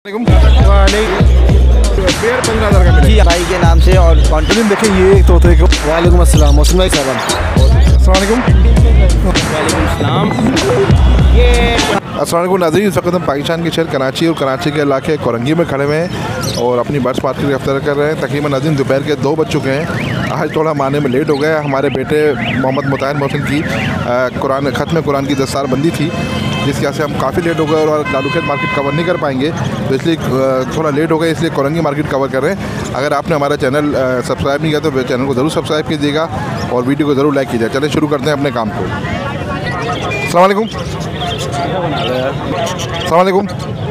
पेड़ 15,000 का मिलेगा भाई के नाम से और कॉन्टिन्यू देखें ये तोते को। वालेकुम अस्सलाम मौसम भाई साहब। अस्सलाम वालेकुम नाज़रीन, इस वक्त हम पाकिस्तान के शहर कराची और कराची के इलाके कोरंगी में खड़े हुए हैं और अपनी बर्ड्स मार्केट की रफ्तार कर रहे हैं। तकरीबन नाज़रीन दोपहर के 2 बज चुके हैं। आज थोड़ा हम आने में लेट हो गया। हमारे बेटे मोहम्मद मुताहिर मोहसिन की कुरान ख़त्म कुरान की दस्तार बंदी थी, जिसकी वजह से हम काफ़ी लेट हो गए और लालूखेत मार्केट कवर नहीं कर पाएंगे, तो इसलिए थोड़ा लेट हो गए, इसलिए कोरंगी मार्केट कवर कर रहे हैं। अगर आपने हमारा चैनल सब्सक्राइब नहीं किया तो चैनल को ज़रूर सब्सक्राइब कीजिएगा और वीडियो को ज़रूर लाइक कीजिएगा। चलें शुरू करते हैं अपने काम को। अस्सलाम वालेकुम। अस्सलाम वालेकुम।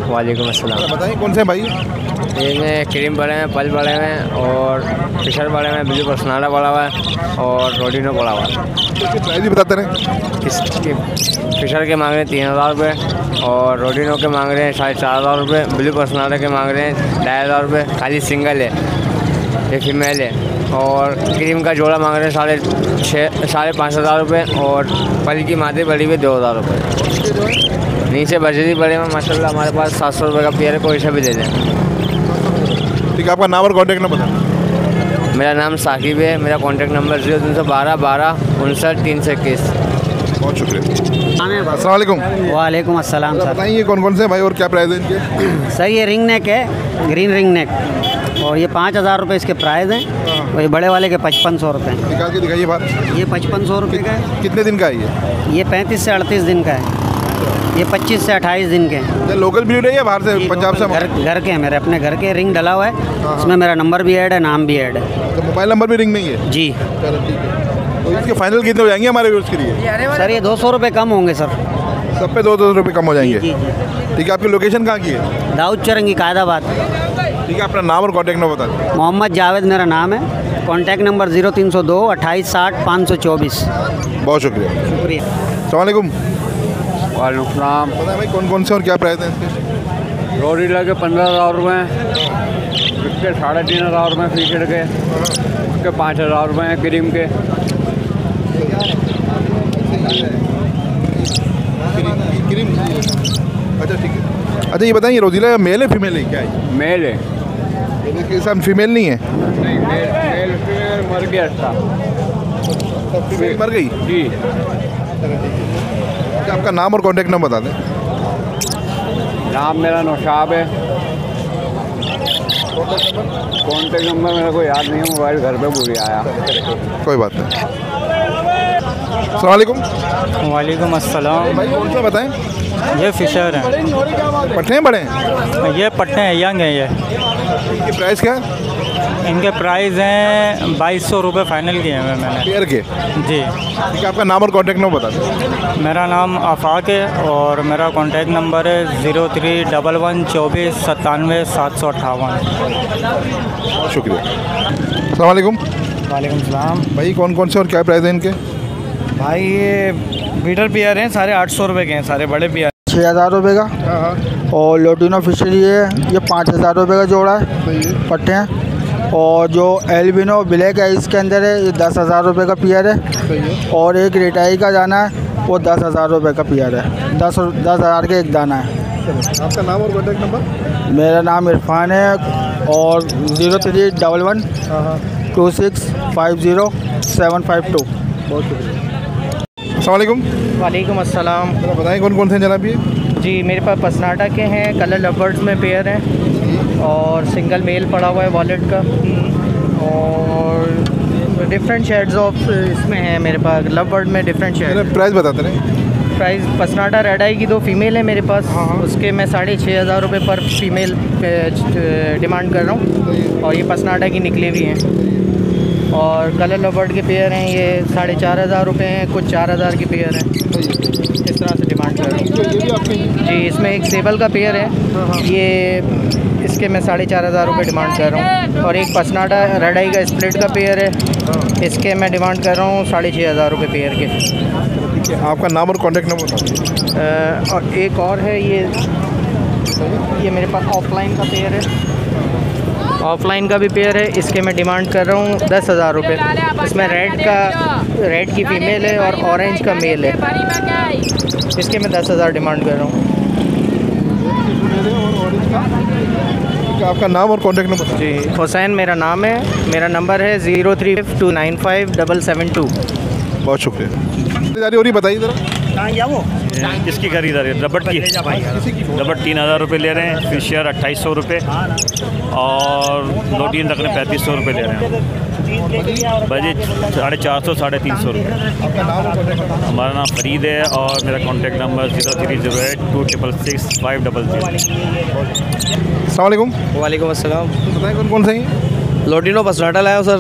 वालेकुम अस्सलाम। बताइए कौन से हैं भाई? इनमें क्रीम बड़े हैं, पल बड़े हैं और फिशर बड़े हैं, ब्लू पर्सनाडा पड़ा हुआ है और रोडिनो पड़ा हुआ है। प्राइस भी बताते रहे। इसके फिशर के मांग रहे हैं 3,000 रुपये और रोडिनो के मांग रहे हैं 4,500 रुपये, ब्लू पर्सनाडा के मांग रहे हैं 2,500 रुपये। खाली सिंगल है, ये फीमेल है। और क्रीम का जोड़ा मांग रहे हैं 5,500 रुपये और पल की मादे बड़ी हुई 2,000 रुपये। नीचे बजरी बड़े में माशाल्लाह हमारे पास 700 रुपये का पेयर है, कोई सा भी दे दें। ठीक है, आपका नाम और कॉन्टैक्ट नंबर बताएं। मेरा नाम साकिब है, मेरा कॉन्टैक्ट नंबर 0312 12 59 321। बहुत शुक्रिया। अस्सलाम वालेकुम। वालेकुम अस्सलाम सर। बताइए कौन कौन से हैं भाई और क्या प्राइस है इनके? सर ये रिंग नेक है, ग्रीन रिंग नेक, और ये 5,000 रुपये इसके प्राइस हैं और ये बड़े वाले के 5500 रुपये। निकाल के दिखाइए बाहर। ये 5500 रुपये का है। कितने दिन का है ये 35 से 38 दिन का है। ये 25 से 28 दिन के हैं। ये लोकल ब्रीड है या बाहर से पंजाब से? घर के हैं, मेरे अपने घर के रिंग डला हुआ है, इसमें मेरा नंबर भी ऐड है, नाम भी ऐड है। तो मोबाइल नंबर भी रिंग में ही है? जी। चलो ठीक है। तो इसके फाइनल कितने हो जाएंगे हमारे व्यूअर्स के लिए? सर ये 200 रुपये कम होंगे सर। सब पे 200 रुपये कम हो जाएंगे? जी जी। ठीक है, आपकी लोकेशन कहाँ की है? दाऊद चरंगी कायदाबाद। ठीक है, अपना नाम और कॉन्टैक्ट नंबर बता दें। मोहम्मद जावेद मेरा नाम है, कॉन्टैक्ट नंबर 0302 28 60 524। बहुत शुक्रिया। शुक्रिया। अस्सलाम वालेकुम। वालेकुम सलाम। बताएं भाई कौन कौन से और क्या प्राइस है इसके? रोडिला के 15,000 रुपये, इसके 3,500 रुपये फिशर के, उसके 5,000 रुपये हैं क्रीम के। क्रीम। अच्छा ठीक है। अच्छा ये बताइए रोजीला मेल है फीमेल है क्या है? मेल है। इसके साथ फीमेल नहीं है? नहीं, मेल फीमेल मर गया था। फीमेल मर गई? जी। अच्छा, आपका नाम और कॉन्टैक्ट नंबर बता दें। नाम मेरा नौशाब है, कॉन्टेक्ट नंबर मेरे को याद नहीं है, मोबाइल घर पे भूल आया। कोई बात नहीं। अस्सलाम वालेकुम। वालेकुम अस्सलाम। भाई कौन सा बताएं? ये फिशर है, पट्टे हैं बड़े हैं? ये पट्टे हैं, यंग हैं। ये इनकी प्राइस क्या है? इनके प्राइस हैं 2200 रुपये फाइनल किए हुए मैंने। पेयर के? जी। ठीक है, आपका नाम और कॉन्टैक्ट नंबर बता दें। मेरा नाम आफाक है और मेरा कॉन्टैक्ट नंबर है 0311 24 97 758। शुक्रिया। अस्सलाम वालेकुम। वालेकुम सलाम। भाई कौन कौन से और क्या प्राइस है इनके? भाई ये बीटर पेयर हैं, सारे 800 रुपये के हैं, सारे बड़े पेयर। 6,000 रुपये का। और लोटिनो फिशरी है, ये 5,000 रुपये का जोड़ा है, पट्टे हैं। और जो एल्बिनो ब्लैक है इसके अंदर है, ये 10,000 रुपये का पेयर है। और एक रिटाई का दाना है, वो 10,000 रुपये का पेयर है। 10,000 के एक दाना है। आपका नाम और कॉन्टैक्ट नंबर? मेरा नाम इरफान है और 0311 26 50 752। बहुत शुक्रिया। अस्सलाम वालेकुम। वालेकुम अस्सलाम। बताएं कौन कौन से जनाब ये? जी मेरे पास पसनाटा के हैं, कलर लवर्ड्स में पेयर हैं और सिंगल मेल पड़ा हुआ है वॉलेट का, और डिफरेंट शेड्स ऑफ इसमें है मेरे पास लवर्ड में डिफरेंट शेड। प्राइस बताते रहे। प्राइस पसनाटा रेड आई की 2 फीमेल है मेरे पास, उसके मैं 6,500 रुपये पर फीमेल डिमांड कर रहा हूँ, और ये पसनाटा की निकली हुई हैं। और कलर लवर्ड के पेयर हैं, ये 4,500 रुपये हैं, कुछ 4,000 के पेयर हैं, इस तरह से डिमांड कर रहा हूँ। जी इसमें एक सेबल का पेयर है, ये इसके मैं 4,500 रुपये डिमांड कर रहा हूँ। और एक पसनाटा रेड आई का स्प्लिट का पेयर है, इसके मैं डिमांड कर रहा हूँ 6,500 रुपये पेयर के। आपका नाम और कॉन्टैक्ट नंबर बताओ। और एक और है, ये मेरे पास ऑफलाइन का पेयर है, ऑफलाइन का भी पेयर है, इसके मैं डिमांड कर रहा हूँ 10,000 रुपये। इसमें रेड की फ़ीमेल है और ऑरेंज का मेल है, इसके मैं 10,000 डिमांड कर रहा हूँ। आपका नाम और कॉन्टैक्ट नंबर? जी, हुसैन मेरा नाम है, मेरा नंबर है 0352957772। बहुत शुक्रिया। खरीदारी हो रही बताइए ज़रा। किसकी खरीदारी? रबड़ की। रबड़ 3000 रुपये ले रहे हैं, फिशर 2800 रुपये और लोटीन रख रहे हैं 3500 रुपये ले रहे हैं। बजट 450 350 रुपये। हमारा नाम फरीद है और मेरा कॉन्टैक्ट नंबर 0308266500। अस्सलाम वालेकुम। वालेकुम अस्सलाम। बताएं कौन कौन से हैं? लोटिनो पसनाटा लाया हूँ सर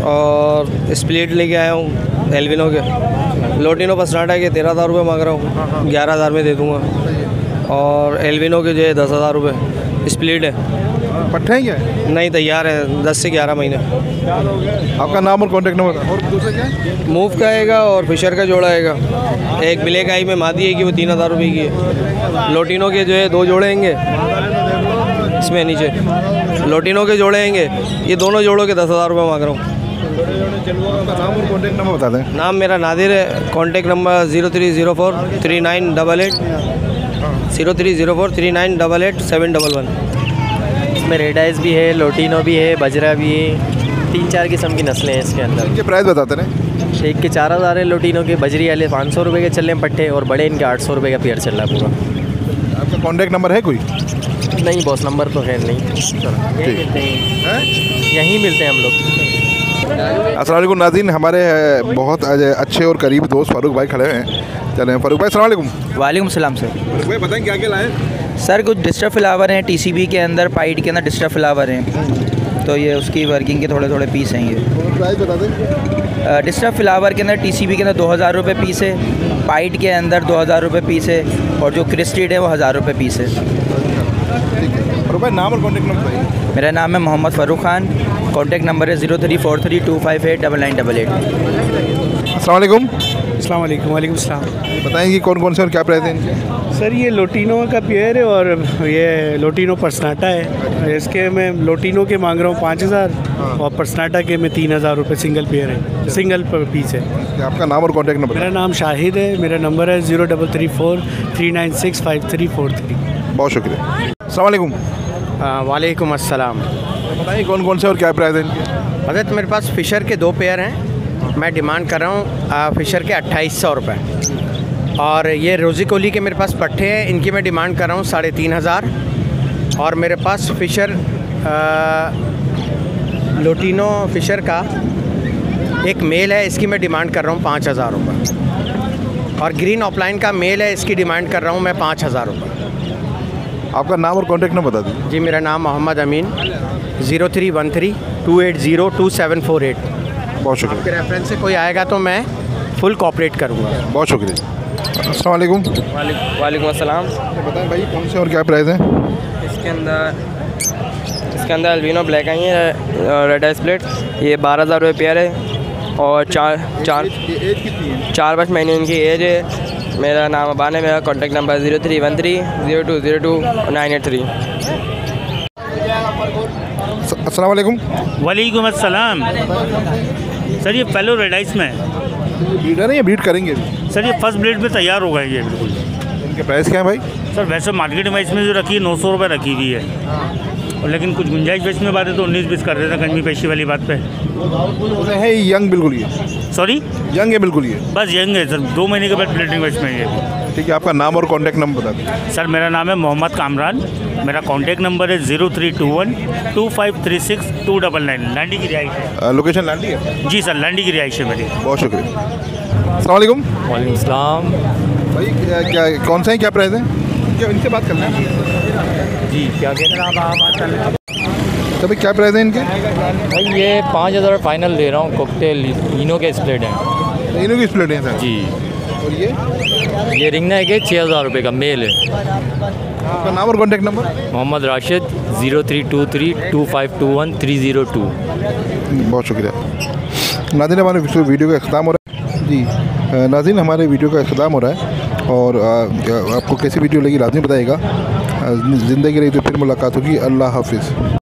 और स्प्लिट लेके आया हूँ एल्विनो के। लोटिनो पसनाटा के 13,000 रुपये मांग रहा हूँ, 11,000 में दे दूँगा। और एल्विनो के जो है 10,000 रुपये। स्प्लिट है। पट्टे हैं क्या? नहीं, तैयार है, 10 से 11 महीने। आपका नाम और कॉन्टैक्ट नंबर और दूसरा क्या है? मूव का आएगा और फिशर का जोड़ा आएगा। एक ब्लैक आई में मादी है कि वो 3,000 रुपये की है। लोटिनो के जो है 2 जोड़े आएंगे इसमें नीचे। लोटिनो के जोड़े आएंगे, ये दोनों जोड़ों के 10,000 रुपये मांग रहा हूँ। नाम और कॉन्टैक्ट नंबर बता दें। नाम मेरा नादिर है, कॉन्टैक्ट नंबर 03043988 03043988 इसमें रेड आइज भी है, लोटिनो भी है, बजरा भी है, 3-4 किस्म की नस्लें हैं इसके अंदर। इनके प्राइस बताते हैं। एक के 4,000 है, लोटिनो के, बजरी वाले 500 रुपये के चल रहे हैं पट्टे, और बड़े इनके 800 रुपये का पेयर चल रहा है पूरा। आपका कॉन्टैक्ट नंबर है कोई? नहीं बॉस, नंबर तो है नहीं, यहीं मिलते हैं हम लोग। अस्सलाम वालेकुम नाज़रीन, हमारे बहुत अच्छे और करीबी दोस्त फ़ारूक भाई खड़े हैं। चलें फ़ारूक भाई, अस्सलाम वालेकुम। वालेकुम सलाम सर। फ़ारूक भाई बताएं क्या क्या लाए? सर कुछ डिस्टर्ब फ्लावर हैं, टीसीबी के अंदर, पाइट के अंदर डिस्टर्ब फ्लावर हैं, तो ये उसकी वर्किंग के थोड़े थोड़े पीस हैं। ये प्राइस बता दें। डिस्टर्ब फ्लावर के अंदर टीसीबी के अंदर 2,000 रुपये पीस है, पाइट के अंदर 2,000 रुपये पीस है, और जो क्रिस्टेड है वो 1,000 रुपये पीस है। फ़ारूक भाई नाम और कॉन्टैक्ट नंबर बताइए। मेरा नाम है मोहम्मद फ़ारूक खान, कॉन्टैक्ट नंबर है 0343258998। अस्सलाम वालेकुम। अस्सलाम वालेकुम। वालेकुम सलाम। बताएं कि कौन कौन से और क्या प्राइस है इनके? सर ये लोटिनो का पेयर है और ये लोटिनो पर्सनाटा है। इसके मैं लोटिनो के मांग रहा हूँ 5,000 और पर्सनाटा के मैं 3,000 रुपये सिंगल पेयर है, सिंगल पीस है। आपका नाम और कॉन्टैक्ट नंबर? मेरा नाम शाहिद है, मेरा नंबर है 0334396543। बहुत शुक्रिया। अस्सलाम वालेकुम। वालेकुम अस्सलाम। बताइए कौन कौन से और क्या प्राइस है इनके? हज़रत मेरे पास फ़िशर के 2 पेयर हैं, मैं डिमांड कर रहा हूँ फ़िशर के 2800 रुपये। और ये रोज़ी कोली के मेरे पास पट्टे हैं, इनकी मैं डिमांड कर रहा हूँ 3,500। और मेरे पास फ़िशर लोटिनो फ़िशर का एक मेल है, इसकी मैं डिमांड कर रहा हूँ 5,000 रुपये। और ग्रीन ऑफलाइन का मेल है, इसकी डिमांड कर रहा हूँ मैं 5,000 रुपये। आपका नाम और कॉन्टैक्ट नंबर बता दीजिए। जी, मेरा नाम मोहम्मद अमीन, 0313280278। बहुत शुक्रिया। आपके रेफरेंस से कोई आएगा तो मैं फुल कोऑपरेट करूँगा। बहुत शुक्रिया। अस्सलाम वालेकुम। वालेकुम अस्सलाम। बताएं भाई कौन से और क्या प्राइस है? इसके अंदर एल्बिनो ब्लैक आई है, रेड आई स्प्लिट, ये 12,000 रुपये पेयर है और 4-5 महीने इनकी एज है। मेरा नाम अबान है, मेरा कॉन्टैक्ट नंबर 031302020983। अस्सलाम वालेकुम। वालेकुम अस्सलाम। सर ये पहले रेडाइस में है। ब्रीडर है या ब्रीड करेंगे? सर ये फर्स्ट ब्रीड में तैयार हो गए ये बिल्कुल। इनके प्राइस क्या है भाई? सर वैसे मार्केट में इसमें जो रखी है 900 रुपये रखी हुई है, और लेकिन कुछ गुंजाइश बेच में बात है तो 19-20 कर देते हैं कमी पेशी वाली बात पे। है यंग बिल्कुल ये? सॉरी, यंग है बिल्कुल ये? बस यंग है सर, 2 महीने के बाद ब्रीडिंग बेच में ये। ठीक है, आपका नाम और कॉन्टैक्ट नंबर बता दीजिए। सर मेरा नाम है मोहम्मद कामरान, मेरा कॉन्टैक्ट नंबर है 03212536-299। लांडी की रिहाइश है। लोकेशन लांडी है? जी सर, लांडी की रिहाइश है मेरी। बहुत शुक्रिया। अस्सलाम वालेकुम। वालेकुम सलाम। भाई क्या कौन से हैं, क्या प्राइस है? क्या इनसे बात करना है? जी क्या कह रहे हैं आप बात कर रहे हैं? तो भाई क्या प्राइस है इनके? भाई ये 5,000 फाइनल दे रहा हूँ, कॉकटेल इनो के स्प्लिट हैं। इनों की स्प्लिट है सर? जी। और ये रिंगना है कि 6,000 रुपये का मेल है। आपका नाम और कॉन्टैक्ट नंबर? मोहम्मद राशिद, 03232521-302। बहुत शुक्रिया। नाज़रीन हमारे वीडियो का अख्ताम हो रहा है। जी नाज़रीन, हमारे वीडियो का अख्ताम हो रहा है, और आपको कैसी वीडियो लगी लाजमी बताइएगा। ज़िंदगी रही तो फिर मुलाकात होगी। अल्लाह हाफिज़।